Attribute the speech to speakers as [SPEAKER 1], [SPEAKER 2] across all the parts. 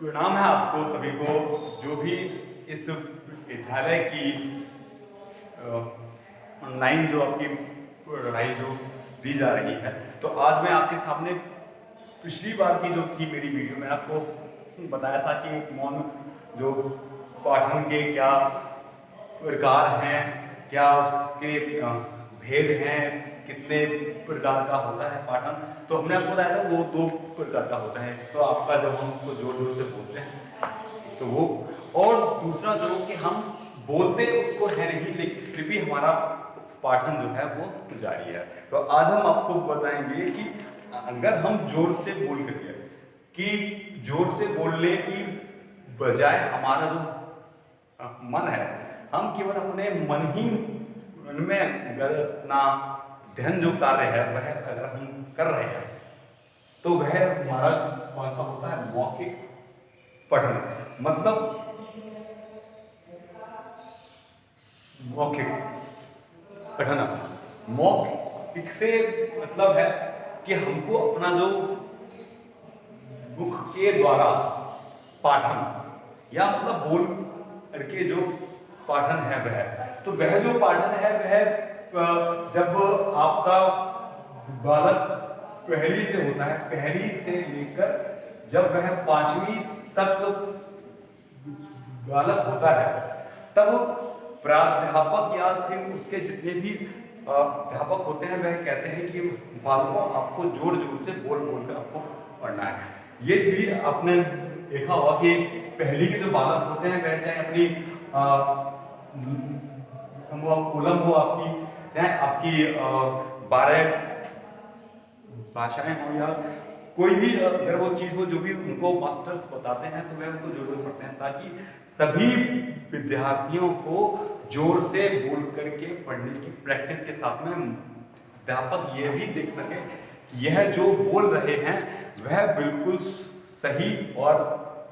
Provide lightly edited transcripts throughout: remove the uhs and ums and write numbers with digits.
[SPEAKER 1] प्रणाम है आपको सभी को, जो भी इस विद्यालय की ऑनलाइन जो आपकी पढ़ाई जो दी जा रही है। तो आज मैं आपके सामने पिछली बार की जो थी मेरी वीडियो में आपको बताया था कि मौन जो पाठन के क्या प्रकार हैं, क्या उसके भेद हैं, कितने प्रकार का होता है पाठन। तो हमने आपको बताया था वो 2 प्रकार का होता है। तो आपका जब हम उसको जोर जोर से बोलते हैं तो वो, और दूसरा जो कि हम बोलते उसको है नहीं लेकिन फिर भी हमारा पाठन जो है वो जारी है। तो आज हम आपको बताएंगे कि अगर हम जोर से बोल करिए कि जोर से बोलने की बजाय हमारा जो मन है, हम केवल अपने मन ही उनमें अगर अपना ध्यान जो कार्य है वह अगर हम कर रहे हैं तो वह हमारा कौन सा होता है, मौखिक पठन। मतलब मौखिक पठन। मौखिक से मतलब है कि हमको अपना जो मुख के द्वारा पाठन या मतलब बोल करके जो पाठन है वह, तो वह जो पाठन है वह जब आपका बालक पहली से होता है, पहली से लेकर जब वह 5वीं तक बालक होता है तब प्राध्यापक या फिर उसके जितने भी अध्यापक होते हैं वह कहते हैं कि बालकों आपको जोर जोर से बोल बोल कर आपको पढ़ना है। ये भी आपने देखा होगा कि पहली के जो बालक होते हैं वह चाहे अपनी कोलम हो आपकी, चाहे आपकी 12 भाषाएं हो या कोई भी अगर वो चीज़ हो जो भी उनको मास्टर्स बताते हैं तो वह उनको जोर जोर पढ़ते हैं ताकि सभी विद्यार्थियों को जोर से बोल करके पढ़ने की प्रैक्टिस के साथ में अध्यापक ये भी देख सके कि यह जो बोल रहे हैं वह बिल्कुल सही और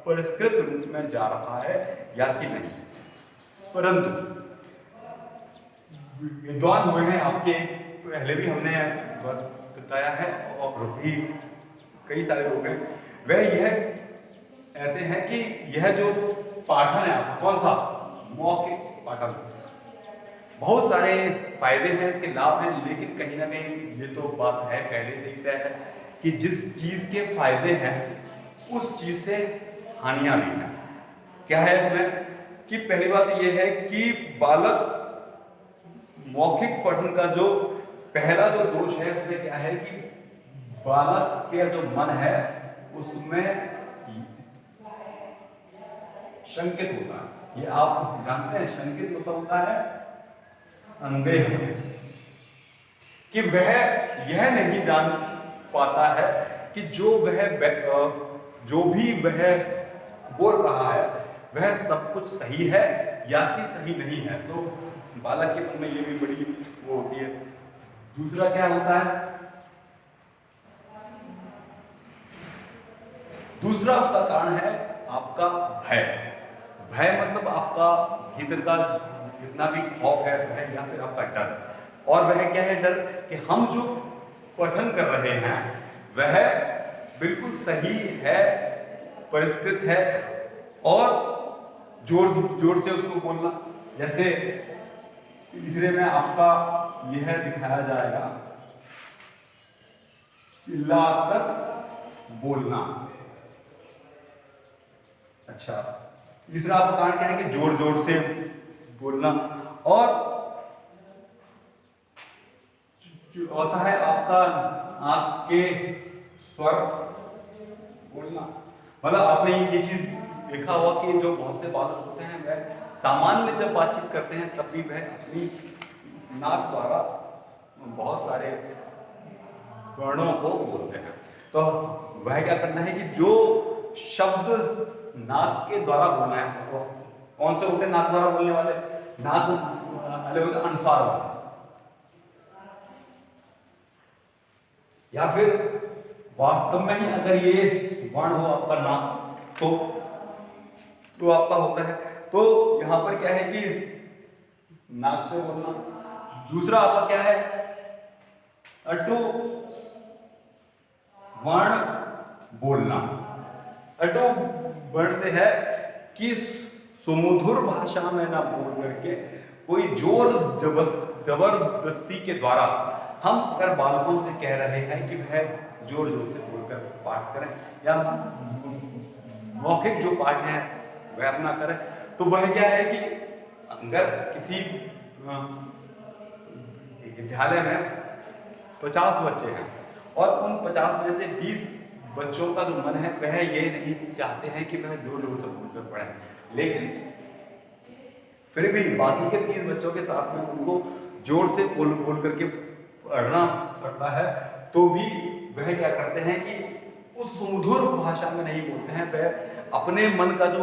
[SPEAKER 1] परिष्कृत रूप में जा रहा है या कि नहीं। परंतु विद्वान हुए हैं आपके पहले भी हमने बताया है और भी कई सारे लोग हैं, वह यह कहते हैं कि यह जो पाठन है आपका कौन सा मौखिक पाठन, बहुत सारे फायदे हैं, इसके लाभ हैं, लेकिन कहीं ना कहीं ये तो बात है पहले से ही तय है कि जिस चीज के फायदे हैं उस चीज से हानियां भी हैं। क्या है इसमें कि पहली बात यह है कि बालक मौखिक पठन का जो पहला जो दोष है उसमें क्या है कि बालक के जो मन है उसमें शंकित होता है। ये आप जानते हैं शंकित मतलब होता है संदेह, कि वह यह नहीं जान पाता है कि जो भी वह बोल रहा है वह सब कुछ सही है या कि सही नहीं है। तो बालक के मन में ये भी बड़ी वो होती है। दूसरा क्या होता है, दूसरा उसका कारण है आपका भय। भय मतलब आपका भीतर का जितना भी खौफ है वह, या फिर आपका डर। और वह क्या है, डर कि हम जो पठन कर रहे हैं वह बिल्कुल सही है, परिष्कृत है, और जोर जोर से उसको बोलना। जैसे तीसरे में आपका यह दिखाया जाएगा चिल्लाकर बोलना। अच्छा, तीसरा आपका कारण क्या है कि जोर जोर से बोलना। और होता है आपका आंख के स्वर बोलना। मतलब आपने ये चीज देखा होगा कि जो बहुत से बालक होते हैं वह सामान्य जब बातचीत करते हैं तब भी वह अपनी नाक द्वारा बहुत सारे वर्णों को बोलते हैं। तो वह क्या करना है कि जो शब्द नाक के द्वारा बोलना है, तो कौन से होते हैं नाक द्वारा बोलने वाले, नाक वाले होते हैं अनुस्वार वाले, या फिर वास्तव में ही अगर ये वर्ण हो आपका नाक तो आपका होता है। तो यहां पर क्या है कि नाक से बोलना। दूसरा आपका क्या है, अटू वर्ण बोलना। अटो वर्ण से है कि सुमधुर भाषा में ना बोल करके कोई जोर जबरदस्ती के द्वारा हम अगर बालकों से कह रहे हैं कि वह जोर जोर से बोलकर पाठ करें या मौखिक जो पाठ है वह अपना करें, तो वह क्या है कि अगर किसी विद्यालय में 50 बच्चे हैं और उन 50 में से 20 बच्चों का जो मन है वह ये नहीं चाहते हैं कि वह जोर जोर से बोलकर पढ़ें, लेकिन फिर भी बाकी के 30 बच्चों के साथ में उनको जोर से बोल करके पढ़ना पड़ता है, तो भी वह क्या करते हैं कि उस सुमधुर भाषा में नहीं बोलते हैं, वह अपने मन का जो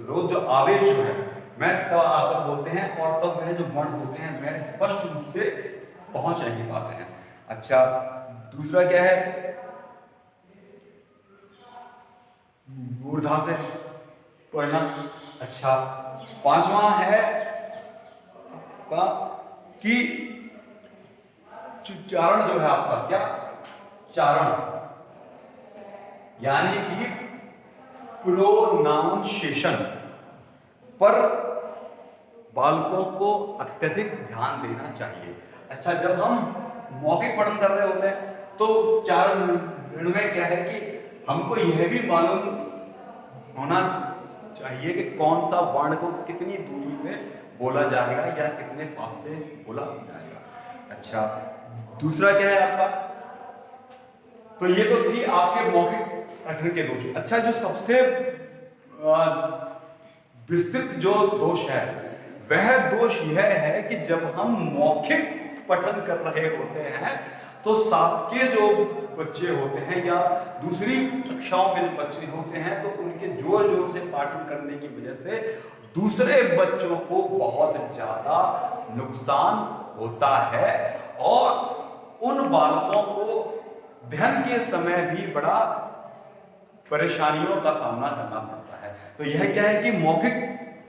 [SPEAKER 1] रोज जो आवेश जो है मैं तब आकर बोलते हैं और तब वह जो वर्ण होते हैं वह स्पष्ट रूप से पहुंच नहीं पाते हैं। अच्छा, दूसरा क्या है, मूर्धा से पढ़ना। अच्छा, पांचवा है का कि चारण जो है आपका क्या चारण, यानी कि प्रोनाउंसिएशन पर बालकों को अत्यधिक ध्यान देना चाहिए। अच्छा, जब हम मौखिक पठन कर रहे होते हैं तो चारण में क्या है कि हमको यह भी मालूम होना चाहिए कि कौन सा वर्ण को कितनी दूरी से बोला जाएगा या कितने पास से बोला जाएगा। अच्छा, दूसरा क्या है आपका, तो ये तो थी आपके मौखिक पठन के दोष। अच्छा, जो सबसे विस्तृत जो दोष है वह दोष यह है कि जब हम मौखिक पठन कर रहे होते हैं तो साथ के जो बच्चे होते हैं या दूसरी कक्षाओं के जो बच्चे होते हैं तो उनके जोर जोर से पाठन करने की वजह से दूसरे बच्चों को बहुत ज्यादा नुकसान होता है और उन बालकों को अध्ययन के समय भी बड़ा परेशानियों का सामना करना पड़ता है। तो यह क्या है कि मौखिक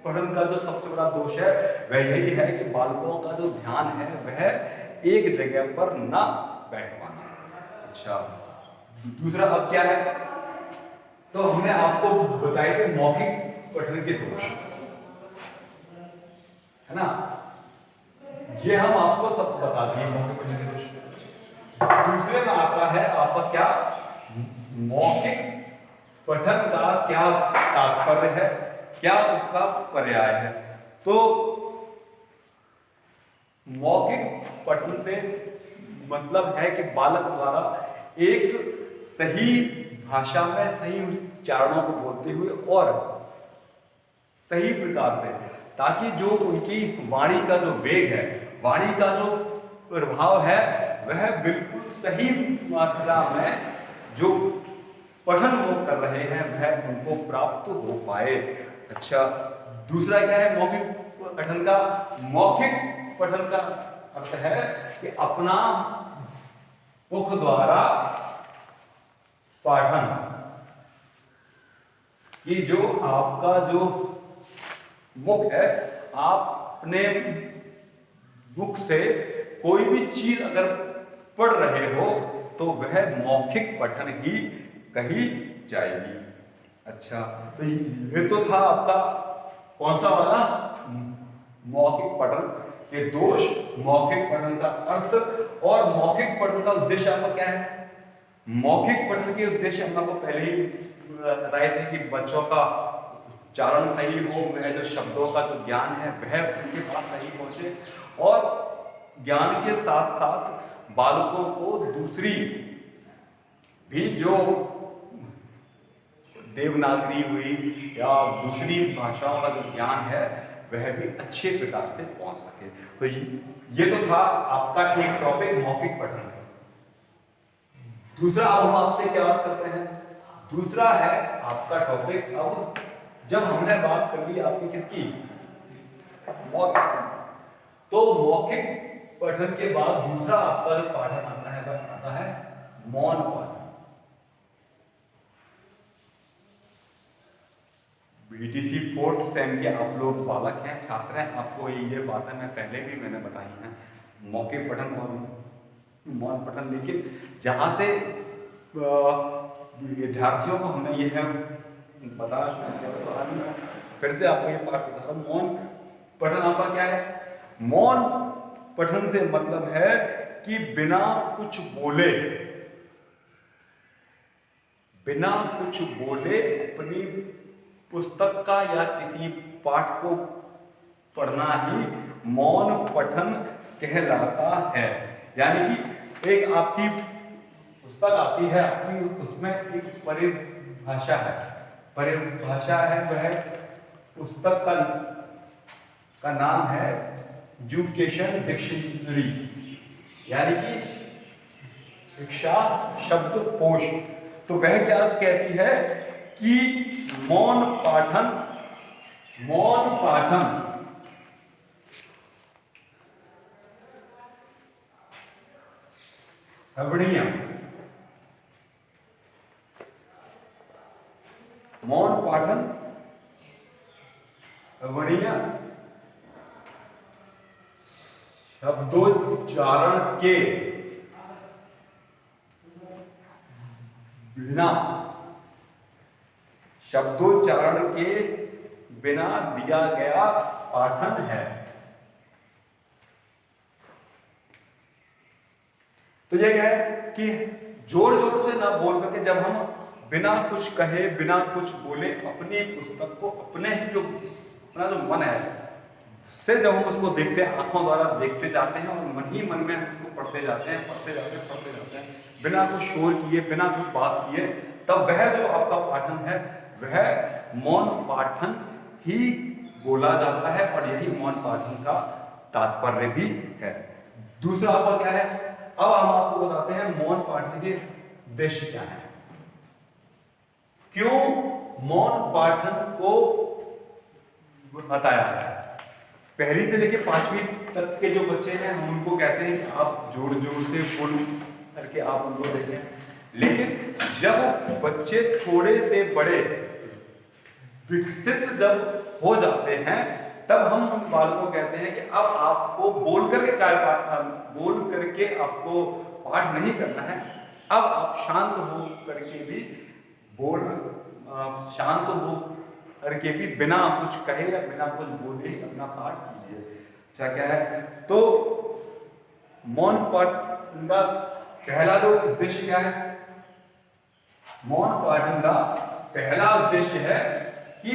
[SPEAKER 1] पठन का जो सबसे बड़ा दोष है वह यही है कि बालकों का जो ध्यान है वह एक जगह पर ना बैठ पाना। अच्छा, दूसरा अब क्या है, तो हमने आपको बताया कि मौखिक पठन के दोष है ना, ये हम आपको सब बता दिए मौखिक पठन के दोष। दूसरे में आता है आपका क्या मौखिक पठन का क्या तात्पर्य है, क्या उसका पर्याय है। तो मौखिक पठन से मतलब है कि बालक द्वारा एक सही भाषा में सही उच्चारणों को बोलते हुए और सही प्रकार से, ताकि जो उनकी वाणी का जो वेग है, वाणी का जो प्रभाव है वह बिल्कुल सही मात्रा में जो पठन वो कर रहे हैं वह उनको प्राप्त हो पाए। अच्छा, दूसरा क्या है मौखिक पठन का, मौखिक पठन का अर्थ है कि अपना मुख द्वारा पाठन, कि जो आपका जो मुख है, आप अपने मुख से कोई भी चीज अगर पढ़ रहे हो तो वह मौखिक पठन ही कही जाएगी। अच्छा, तो ये तो था आपका कौन सा वाला मौखिक पठन के दोष, मौखिक पठन का अर्थ और मौखिक पठन का उद्देश्य आपका क्या है। मौखिक पठन के उद्देश्य हम आपको पहले ही बताए थे कि बच्चों का उच्चारण सही हो, वह जो शब्दों का जो ज्ञान है वह उनके पास सही पहुंचे और ज्ञान के साथ साथ बालकों को दूसरी भी जो देवनागरी हुई या दूसरी भाषाओं का जो ज्ञान है वह भी अच्छे प्रकार से पहुंच सके। तो ये तो था आपका एक टॉपिक मौखिक पठन। दूसरा अब हम आपसे क्या बात करते हैं, दूसरा है आपका टॉपिक, अब जब हमने बात कर ली आपकी किसकी मौखिक, तो मौखिक पठन के बाद दूसरा आपका जो पाठन आता है वह आता है मौन पाठन। बीटीसी 4th सेम के आप लोग बालक हैं, छात्र हैं, आपको ये बातें मैं पहले भी मैंने बताई हैं, मौखिक पठन और मौन पठन। लेकिन जहाँ से विद्यार्थियों को हमने यह बताना शुरू किया, तो आज मैं फिर से आपको ये पाठ बता रहा हूँ। मौन पठन आपका क्या है? मौन पठन से मतलब है कि बिना कुछ बोले, बिना कुछ बोले अपनी पुस्तक का या किसी पाठ को पढ़ना ही मौन पठन कहलाता है। यानी कि एक आपकी पुस्तक आती है, आपकी उसमें एक परिभाषा है, परिभाषा है, वह पुस्तक का नाम है एजुकेशन डिक्शनरी, यानी कि शिक्षा शब्दकोश। तो वह क्या कहती है कि मौन पाठन, मौन पाठन श्रवणीय, मौन पाठन श्रवणीय शब्दोच्चारण के बिना, शब्दोच्चारण के बिना दिया गया पाठन है। तो यह क्या है कि जोर जोर से ना बोल करके, जब हम बिना कुछ कहे, बिना कुछ बोले अपनी पुस्तक को, अपने जो अपना जो मन है से जब हम उसको देखते हैं, आंखों द्वारा देखते जाते हैं और मन ही मन में हम उसको पढ़ते जाते हैं, पढ़ते जाते हैं, पढ़ते जाते हैं, बिना कुछ शोर किए, बिना कुछ बात किए, तब वह जो आपका पाठन है वह मौन पाठन ही बोला जाता है। और यही मौन पाठन का तात्पर्य भी है। दूसरा आपका क्या है? अब हम आपको बताते हैं मौन पाठन के उद्देश्य क्या है, क्यों मौन पाठन को बताया है। पहली से लेकर 5वीं तक के जो बच्चे हैं, हम उनको कहते हैं कि आप जोर जोर से बोल करके आप उनको देखें। लेकिन जब बच्चे थोड़े से बड़े विकसित जब हो जाते हैं, तब हम उन बालकों को कहते हैं कि अब आपको बोल करके बोल करके आपको पाठ नहीं करना है, अब आप शांत हो करके भी शांत हो करके भी बिना कुछ कहे या बिना कुछ बोले ही अपना पाठ कीजिए। अच्छा क्या है? तो मौन पाठन का पहला जो उद्देश्य क्या है? मौन पाठन का पहला उद्देश्य है कि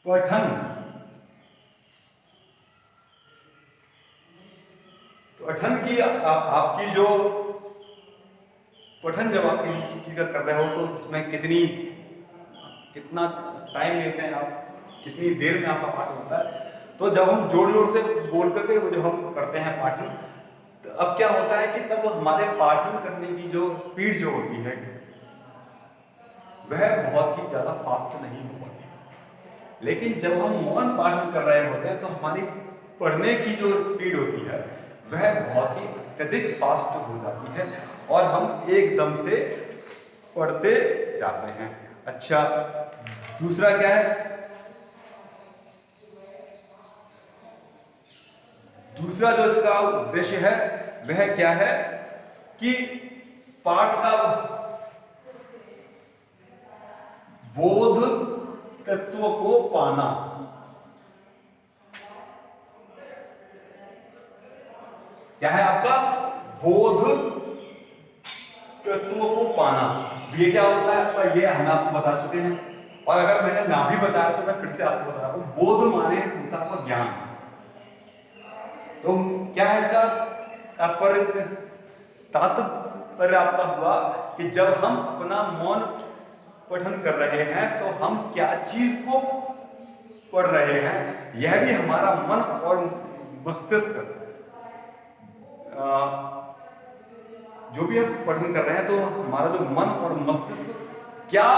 [SPEAKER 1] पठन, पठन की आपकी जो पठन जब आप किसी चीज का कर रहे हो तो उसमें कितना टाइम लेते हैं आप, कितनी देर में आपका पाठ होता है। तो जब हम जोर जोर से बोल करके जो हम करते हैं पाठन, तो अब क्या होता है कि तब हमारे पाठन करने की जो स्पीड जो होती है वह बहुत ही ज्यादा फास्ट नहीं हो पाती। लेकिन जब हम मौन पाठन कर रहे होते हैं तो हमारी पढ़ने की जो स्पीड होती है वह बहुत ही अत्यधिक फास्ट हो जाती है और हम एकदम से पढ़ते जाते हैं। अच्छा, दूसरा क्या है? दूसरा जो इसका उद्देश्य है वह क्या है कि पाठ का बोध तत्व को पाना। क्या है आपका? बोध तत्व को पाना। ये क्या होता है आपका? ये हम आपको बता चुके हैं, और अगर मैंने ना भी बताया तो मैं फिर से आपको बता रहा हूं। बोध माने होता है आपका ज्ञान। तो क्या है इसका तात्पर्य? तात्पर्य आपका हुआ कि जब हम अपना मौन पठन कर रहे हैं तो हम क्या चीज को पढ़ रहे हैं, यह भी हमारा मन और मस्तिष्क, जो भी हम पठन कर रहे हैं तो हमारा जो मन और मस्तिष्क क्या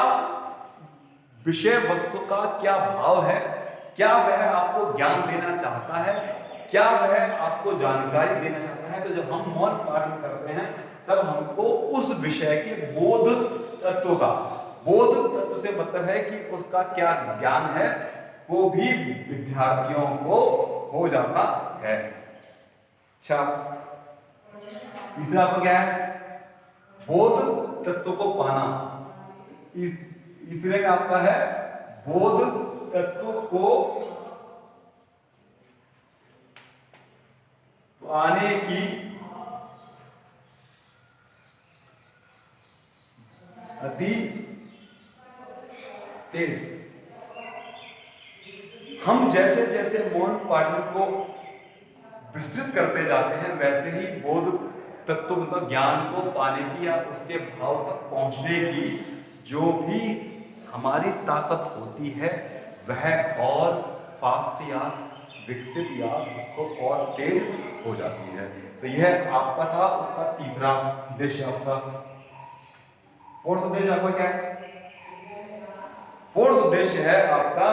[SPEAKER 1] विषय वस्तु का क्या भाव है, क्या वह आपको ज्ञान देना चाहता है, क्या वह आपको जानकारी देना चाहता है। तो जब हम मौन पाठन करते हैं तब हमको उस विषय के बोध तत्व का, बोध तत्व से मतलब है कि उसका क्या ज्ञान है, वो भी विद्यार्थियों को हो जाता है। अच्छा, तीसरा आपका क्या है, बोध तत्व को पाना। तीसरे में आपका है बोध तत्व को पाने की अति तेज। हम जैसे जैसे मौन पाठन को विस्तृत करते जाते हैं वैसे ही बोध तत्व मतलब ज्ञान को पाने की या उसके भाव तक पहुंचने की जो भी हमारी ताकत होती है वह और फास्ट याद, विकसित याद उसको और तेज हो जाती है। तो यह आपका था उसका तीसरा उद्देश्य। आपका फोर्थ उद्देश्य आपका क्या है? फोर्थ उद्देश्य है आपका,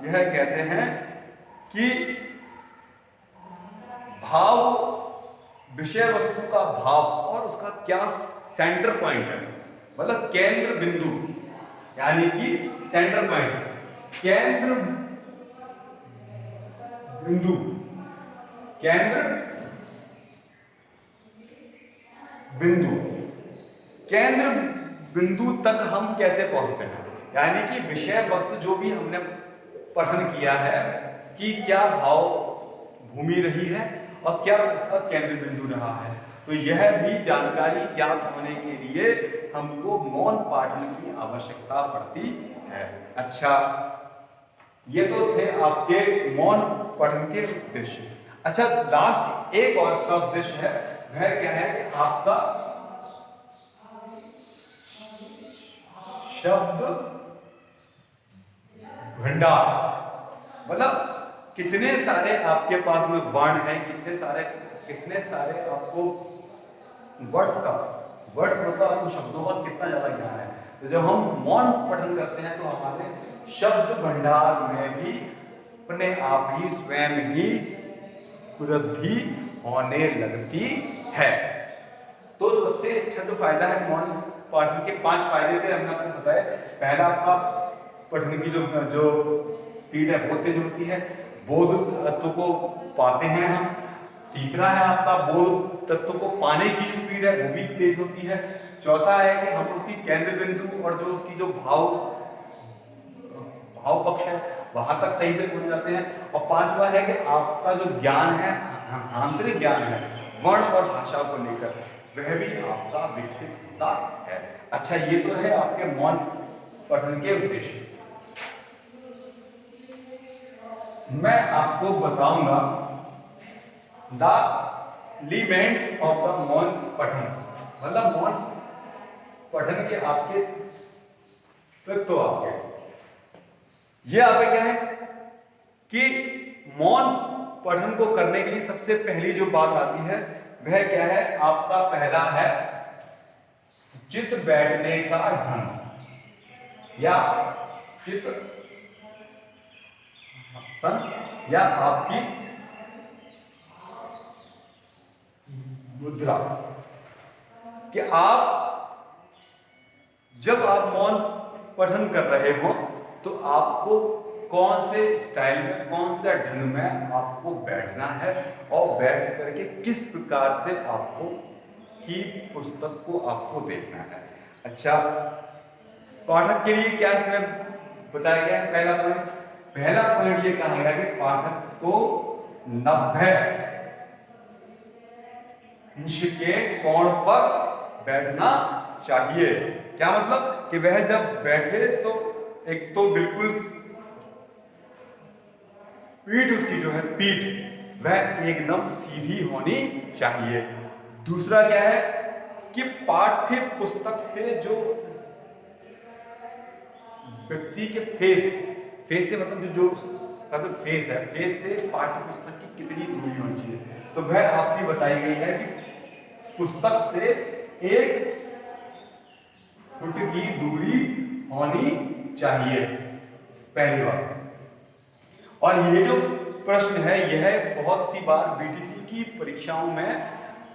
[SPEAKER 1] यह कहते हैं कि भाव, विषय वस्तु का भाव और उसका क्या सेंटर पॉइंट है, मतलब केंद्र बिंदु, यानी कि सेंटर पॉइंट, केंद्र बिंदु, केंद्र बिंदु, केंद्र बिंदु तक हम कैसे पहुंचते हैं, यानी कि विषय वस्तु जो भी हमने पठन किया है उसकी क्या भाव भूमि रही है और क्या उसका केंद्र बिंदु रहा है। तो यह भी जानकारी ज्ञात होने के लिए हमको मौन पाठन की आवश्यकता पड़ती है। अच्छा, ये तो थे आपके मौन पठन के उद्देश्य। अच्छा, लास्ट एक और इसका उद्देश्य है, वह क्या है कि आपका शब्द भंडार, मतलब कितने सारे आपके पास में वर्ण हैं, कितने सारे आपको वर्ड्स मतलब आपको शब्दों का कितना ज्यादा ज्ञान है। तो जब हम मौन पठन करते हैं तो हमारे शब्द भंडार में भी अपने आप ही स्वयं ही वृद्धि होने लगती है। तो सबसे अच्छा जो फायदा है मौन पठन के 5 फायदे थे हमने आपको बताए। पहला, आपका पठन की जो स्पीड है बहुत तेज होती है, बोध तत्व को पाते हैं हम। तीसरा है आपका बोध तत्व को पाने की स्पीड है वो भी तेज होती है। चौथा है कि हम उसकी केंद्र बिंदु और जो उसकी जो भाव पक्ष है वहां तक सही से पहुंच जाते हैं। और पांचवा है कि आपका जो ज्ञान है, आंतरिक ज्ञान है वर्ण और भाषा को लेकर, वह भी आपका विकसित होता है। अच्छा, ये तो है आपके मौन पठन के उद्देश्य। मैं आपको बताऊंगा द एलिमेंट्स ऑफ द मौन पठन, मतलब मौन पठन के आपके तत्व आपके ये आपके क्या है कि मौन पठन को करने के लिए सबसे पहली जो बात आती है वह क्या है, आपका पहला है चित बैठने का ढंग या चित या आपकी मुद्रा, कि आप जब आप मौन पठन कर रहे हो तो आपको कौन से स्टाइल में, कौन से ढंग में आपको बैठना है और बैठ करके किस प्रकार से आपको की पुस्तक को आपको देखना है। अच्छा, पाठक के लिए क्या इसमें बताया गया है? पहला पॉइंट ये कहा गया कि पाठक को 90 इंच के कोण पर बैठना चाहिए। क्या मतलब कि वह जब बैठे तो एक तो बिल्कुल पीठ, उसकी जो है पीठ वह एकदम सीधी होनी चाहिए। दूसरा क्या है कि पाठ्य पुस्तक से जो व्यक्ति के फेस से मतलब जो का जो फेस है, फेस से पाठ्य पुस्तक की कितनी दूरी होनी चाहिए, तो वह आपकी बताई गई है कि पुस्तक से 1 फुट की दूरी होनी चाहिए, पहली बात। और ये जो प्रश्न है यह बहुत सी बार बीटीसी की परीक्षाओं में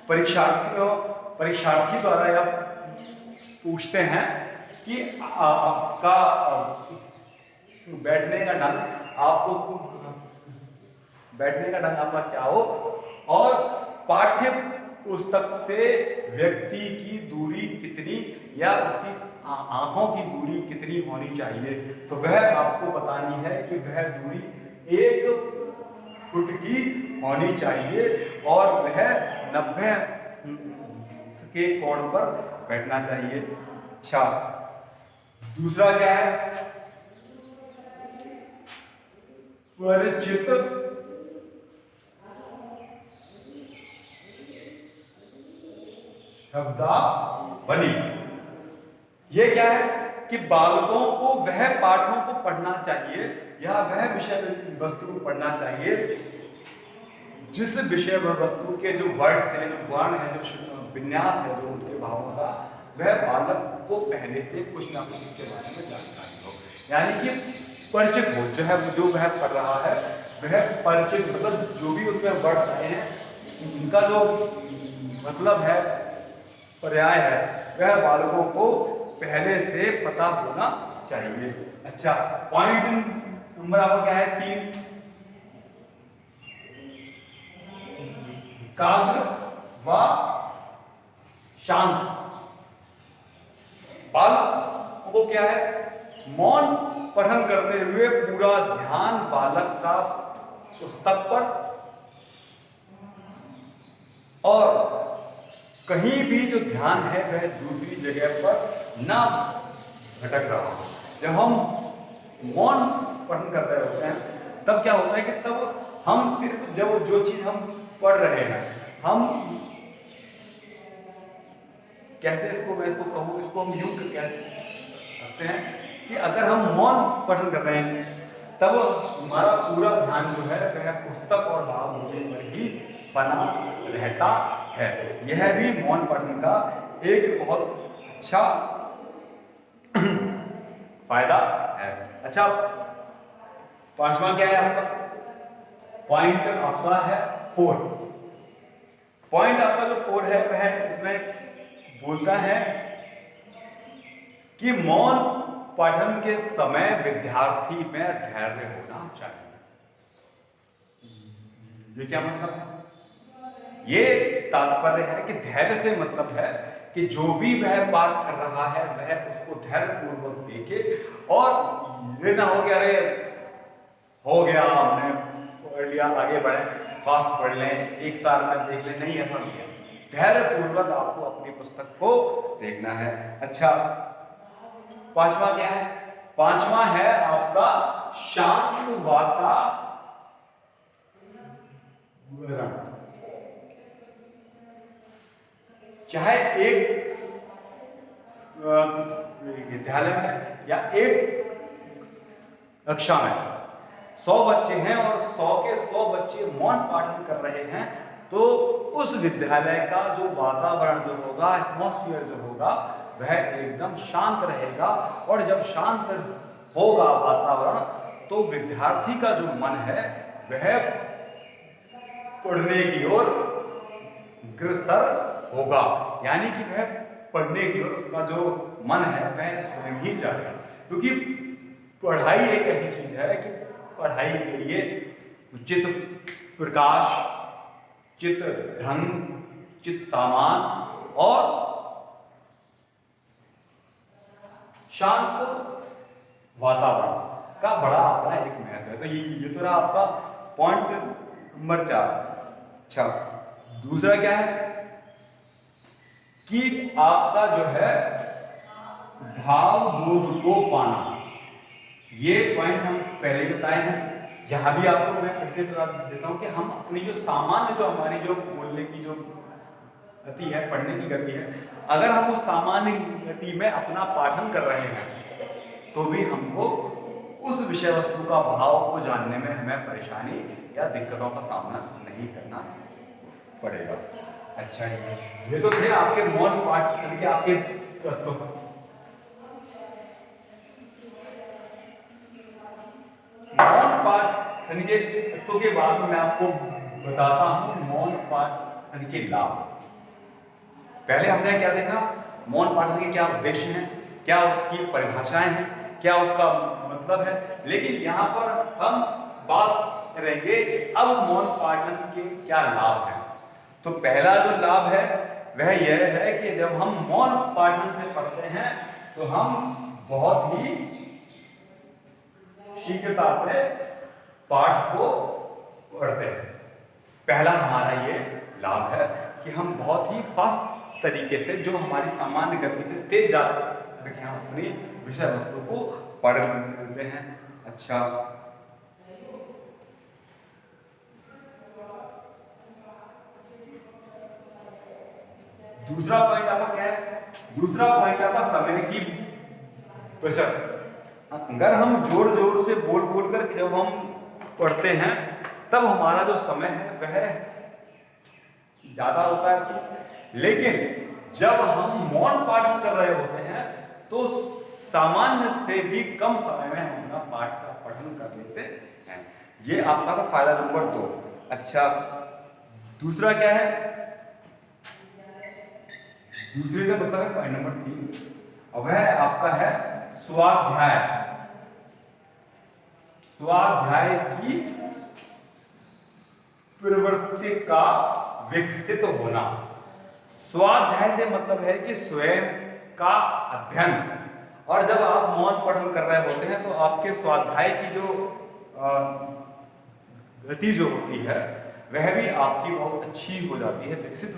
[SPEAKER 1] परीक्षार्थी द्वारा यह पूछते हैं कि आपका बैठने का ढंग आपका क्या हो, और पाठ्य पुस्तक से व्यक्ति की दूरी कितनी या उसकी आंखों की दूरी कितनी होनी चाहिए, तो वह आपको बतानी है कि वह दूरी 1 फुट की होनी चाहिए और वह 90 के कोण पर बैठना चाहिए। अच्छा, दूसरा क्या है, परिचित शब्दावली। ये क्या है कि बालकों को वह पाठों को पढ़ना चाहिए या वह विषय वस्तु को पढ़ना चाहिए जिस विषय वस्तु के जो वर्ड्स हैं, जो वर्ण है, जो विन्यास है, जो उनके भावों का, वह बालक को पहले से कुछ ना कुछ उसके बारे में जानकारी हो, यानी कि परिचित हो, जो है जो वह पढ़ रहा है वह परिचित, मतलब जो भी उसमें वर्ड्स आए हैं उनका जो मतलब है, पर्याय है, वह बालकों को पहले से पता होना चाहिए। अच्छा, पॉइंट नंबर आपका क्या है, 3, एकाग्र व शांत। बालक को क्या है, मौन पठन करते हुए पूरा ध्यान बालक का पुस्तक पर और कहीं भी जो ध्यान है वह दूसरी जगह पर ना भटक रहा हो। जब हम मौन पठन कर रहे होते हैं तब क्या होता है कि तब हम सिर्फ जब जो चीज हम पढ़ रहे हैं, हम कैसे मैं इसको कहूँ, इसको हम यूं कैसे करते हैं कि अगर हम मौन पठन कर रहे हैं तब हमारा पूरा ध्यान जो है वह पुस्तक और भावभूमि पर ही बना रहता है। यह भी मौन पठन का एक बहुत अच्छा फायदा है। अच्छा, 5वां क्या है आपका, पॉइंट आपका है 4। पॉइंट आपका जो 4 है वह इसमें बोलता है कि मौन पठन के समय विद्यार्थी में धैर्य होना चाहिए। ये क्या मतलब है, ये तात्पर्य है कि धैर्य से मतलब है कि जो भी वह बात कर रहा है वह उसको धैर्य पूर्वक देखे, और ये ना हो गया अरे हो गया हमने पढ़ लिया, आगे बढ़े, फास्ट पढ़ लें, एक साल में देख लें, नहीं, ऐसा नहीं है। धैर्य पूर्वक आपको अपनी पुस्तक को देखना है। अच्छा, 5वां क्या है, 5वां है आपका शांत वातावरण। चाहे एक विद्यालय में या एक कक्षा में 100 बच्चे हैं और 100 के 100 बच्चे मौन पाठन कर रहे हैं, तो उस विद्यालय का जो वातावरण जो होगा, एटमॉस्फेयर जो होगा, वह एकदम शांत रहेगा। और जब शांत होगा वातावरण तो विद्यार्थी का जो मन है वह पढ़ने की ओर अग्रसर होगा, यानी कि वह पढ़ने की ओर उसका जो मन है वह स्वयं ही जाएगा। क्योंकि पढ़ाई एक ऐसी चीज है कि पढ़ाई के लिए उचित प्रकाश, चित ढंग, चित सामान और शांत वातावरण का बड़ा अपना एक महत्व है। तो ये तो रहा आपका पॉइंट नंबर 4। अच्छा, दूसरा क्या है कि आपका जो है भाव बोध को पाना। ये पॉइंट हम पहले बताए हैं, यहां भी आपको मैं फिर से बता देता हूं कि हम अपनी जो सामान्य जो हमारी जो बोलने की जो गति है, पढ़ने की गति है, अगर हम उस सामान्य गति में अपना पाठन कर रहे हैं तो भी हमको उस विषय वस्तु का भाव को जानने में हमें परेशानी या दिक्कतों का सामना नहीं करना पड़ेगा। अच्छा, ये तो थे आपके मौन पाठ करके आपके तत्व। मौन पाठन के तत्वों के बाद मैं आपको बताता हूं मौन पाठन के लाभ। पहले हमने क्या देखा, मौन पाठन के क्या उद्देश्य हैं, क्या उसकी परिभाषाएं हैं, क्या उसका मतलब है। लेकिन यहाँ पर हम बात करेंगे कि अब मौन पाठन के क्या लाभ हैं। तो पहला जो लाभ है वह यह है कि जब हम मौन पाठन से पढ़ते हैं तो हम बहुत ही शीघ्रता से पाठ को पढ़ते हैं। पहला हमारा ये लाभ है कि हम बहुत ही फास्ट तरीके से, जो हमारी सामान्य गति से तेज जा करके हम अपनी विषय वस्तु को पढ़ लेते हैं। अच्छा, दूसरा पॉइंट आपका क्या है? दूसरा पॉइंट आपका समय की बचत। अगर हम जोर जोर से बोल बोल कर जब हम पढ़ते हैं तब हमारा जो समय है वह ज्यादा होता है, लेकिन जब हम मौन पाठ कर रहे होते हैं तो सामान्य से भी कम समय में हम अपना पाठ का पठन कर लेते हैं। ये आपका था फायदा नंबर 2। अच्छा, दूसरा क्या है? दूसरे से मतलब है पॉइंट नंबर 3, और वह आपका है स्वाध्याय। स्वाध्याय की प्रवृत्ति का विकसित होना। स्वाध्याय से मतलब है कि स्वयं का अध्ययन। और जब आप मौन पठन कर रहे होते हैं तो आपके स्वाध्याय की जो गति जो होती है वह भी आपकी बहुत अच्छी हो जाती है, विकसित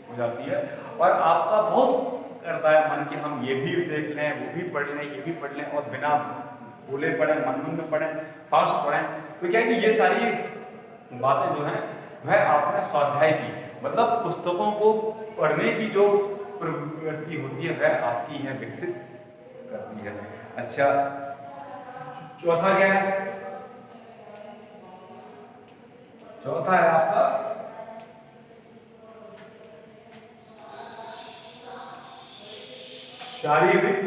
[SPEAKER 1] हो जाती है, और आपका बहुत करता है मन कि हम ये भी देख लें, वो भी पढ़ लें, ये भी पढ़ लें, और बिना बोले पढ़ें, मन में पढ़ें, फास्ट पढ़ें। तो क्या है कि ये सारी बातें जो हैं वह आपने स्वाध्याय की, मतलब पुस्तकों को पढ़ने की जो प्रवृत्ति होती है वह आपकी है विकसित करती है। अच्छा, चौथा क्या है? चौथा है आपका शारीरिक।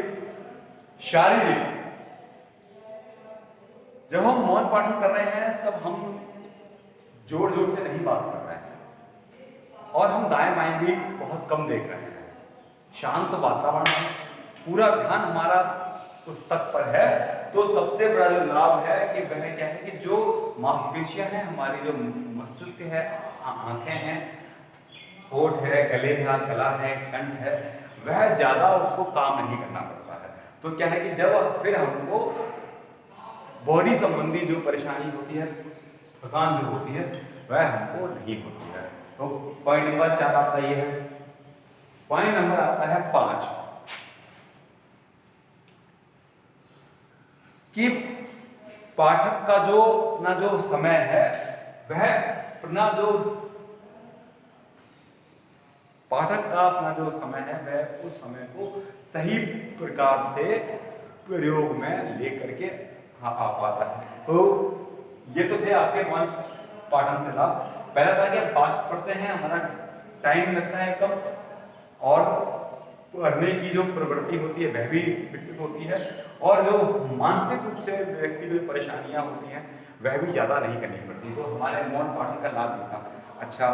[SPEAKER 1] जब हम मौन पाठन कर रहे हैं तब हम जोर जोर से नहीं बात कर रहे हैं और हम दाएं बाएं भी बहुत कम देख रहे हैं। शांत वातावरण है, पूरा ध्यान हमारा पुस्तक पर है। तो सबसे बड़ा जो लाभ है कि वह क्या है कि जो मांसपेशियां हैं, हमारी जो मस्तिष्क है, आंखें हैं, होठ है, गले है, गला है, कंठ है, वह ज्यादा उसको काम नहीं करना पड़ता है। तो क्या है कि जब फिर हमको बॉडी संबंधी जो परेशानी होती है, थकान जो होती है, वह हमको नहीं होती है। तो पॉइंट नंबर 4 आपका ये है। पॉइंट नंबर आपका है 5 कि पाठक का जो अपना जो समय है वह अपना जो पाठक का अपना जो समय है वह उस समय को सही प्रकार से प्रयोग में लेकर के आ पाता है। तो ये तो थे आपके मौन पाठन से लाभ। पहला था कि हम फास्ट पढ़ते हैं, हमारा टाइम लगता है कम, और पढ़ने की जो प्रवृत्ति होती है वह भी विकसित होती है, और जो मानसिक रूप से व्यक्ति को जो परेशानियां होती हैं वह भी ज़्यादा नहीं करनी पड़ती। तो हमारे मौन पाठन का लाभ भी था। अच्छा,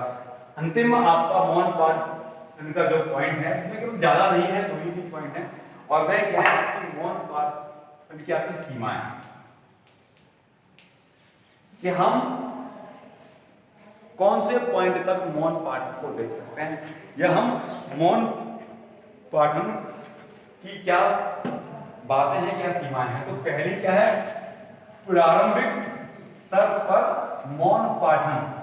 [SPEAKER 1] अंतिम आपका मौन पाठन का जो पॉइंट है उसमें ज़्यादा नहीं है, 2 ही 3 पॉइंट है, और वह क्या है कि मौन पाठन की आपकी सीमाएं, कि हम कौन से पॉइंट तक मौन पाठन को देख सकते हैं, या हम मौन पाठन की क्या बातें हैं, क्या सीमाएं हैं। तो पहली क्या है? प्रारंभिक स्तर पर मौन पाठन।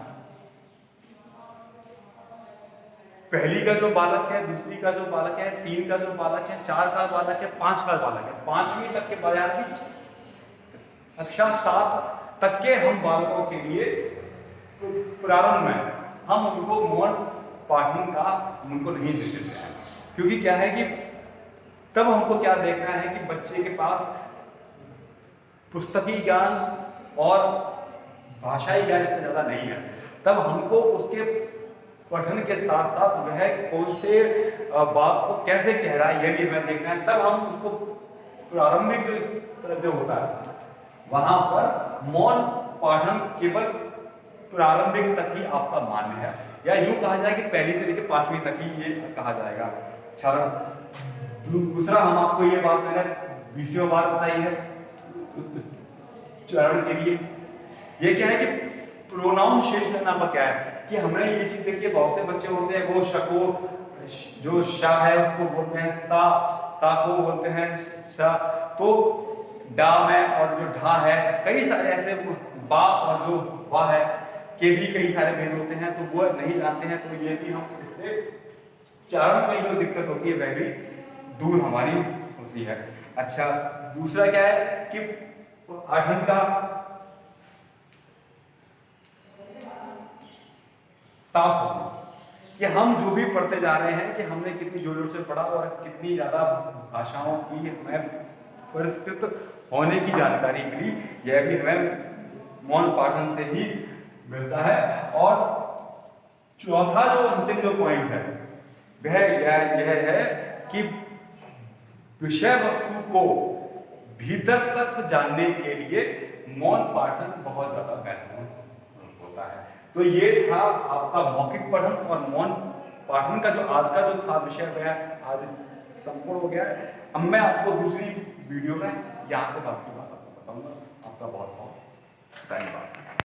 [SPEAKER 1] पहली का जो बालक है, दूसरी का जो बालक है, 3 का जो बालक है, 4 का बालक है, 5 का बालक है, 5वीं तक के बालक, कक्षा 7 तक के हम बालकों के लिए प्रारंभ में हम उनको मौन पाठन का उनको नहीं दे देते हैं, क्योंकि क्या है कि तब हमको क्या देखना है कि बच्चे के पास पुस्तकीय ज्ञान और भाषाई ज्ञान इतना ज़्यादा नहीं है। तब हमको उसके पठन के साथ साथ वह कौन से बात को कैसे कह रहा है ये भी हमें देखना है। तब हम उसको प्रारंभिक जो होता है वहां पर मौन पाठन केवल प्रारंभिक तक ही आपका मान्य है, या यूं कहा जाए कि पहली से लेकर 5वीं तक ही ये कहा जाएगा। दूसरा, हम आपको ये बात मैंने 20वीं बार बताई है चरण के लिए, ये क्या है कि प्रोनाउन शेष नामक क्या है कि हमने ये चीज देखी है, बहुत से बच्चे होते हैं वो शको, जो शा है उसको बोलते हैं सा को बोलते हैं शा, तो डा में और जो ढा है, कई सारे ऐसे बा और जो वाह है के भी कई सारे भेद होते हैं, तो वो नहीं जानते हैं। तो ये भी हम इससे चारण में जो दिक्कत होती है वह भी दूर हमारी होती है। अच्छा, दूसरा क्या है कि पठन का साफ होना, कि हम जो भी पढ़ते जा रहे हैं कि हमने कितनी जोर जोर से पढ़ा और कितनी ज्यादा भाषाओं की हमें परिष्कृत होने की जानकारी मिली, यह भी हमें मौन पाठन से ही मिलता है। और चौथा जो अंतिम जो पॉइंट है वह यह है कि विषय वस्तु को भीतर तक जानने के लिए मौन पाठन बहुत ज्यादा महत्वपूर्ण होता है। तो ये था आपका मौखिक पठन और मौन पाठन का जो आज का जो था विषय वह आज संपूर्ण हो गया है। अब मैं आपको दूसरी वीडियो में यहाँ से बात की बात आपको बताऊंगा।